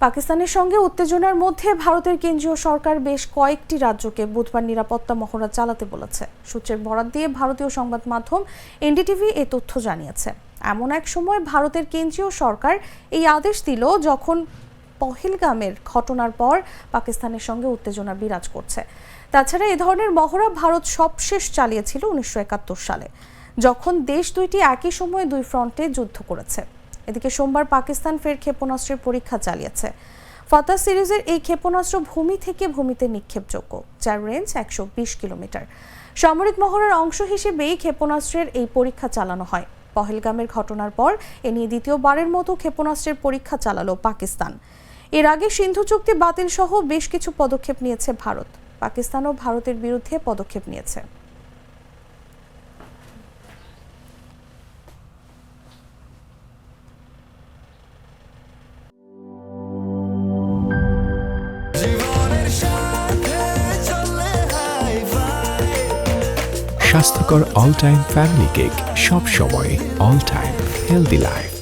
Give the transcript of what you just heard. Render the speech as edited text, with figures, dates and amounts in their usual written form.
পাকিস্তানের সঙ্গে উত্তেজনার মধ্যে ভারতের কেন্দ্রীয় সরকার বেশ কয়েকটি রাজ্যকে বুধবার নিরাপত্তা মহড়া চালাতে বলেছে। সূত্রের বরাত দিয়ে ভারতীয় সংবাদ মাধ্যম এনডিটিভি এই তথ্য জানিয়েছে। এমন এক সময় ভারতের কেন্দ্রীয় সরকার এই আদেশ দিল যখন পহেলগামের ঘটনার পর পাকিস্তানের সঙ্গে উত্তেজনা বিরাজ করছে। তাছাড়া এ ধরনের মহড়া ভারত সবশেষ চালিয়েছিল 1971 সালে, যখন দেশ দুইটি একই সময়ে দুই ফ্রন্টে যুদ্ধ করেছে। এদিকে সোমবার পাকিস্তান ফের ক্ষেপণাস্ত্রের পরীক্ষা চালিয়েছে। ফাতা সিরিজের এই ক্ষেপণাস্ত্র ভূমি থেকে ভূমিতে নিক্ষেপযোগ্য, যার রেঞ্জ 120 কিলোমিটার। সামরিক মহড়ার অংশ হিসেবে এই ক্ষেপণাস্ত্রের এই পরীক্ষা চালানো হয়। পহেলগামের ঘটনার পর এ নিয়ে দ্বিতীয়বারের মতো ক্ষেপণাস্ত্রের পরীক্ষা চালালো পাকিস্তান। এর আগে সিন্ধু চুক্তি বাতিল সহ বেশ কিছু পদক্ষেপ নিয়েছে ভারত। পাকিস্তানও ভারতের বিরুদ্ধে পদক্ষেপ নিয়েছে। স্বাস্থ্যকর অল টাইম ফ্যামিলি কেক, সব সময় অল টাইম হেলদি লাইফ।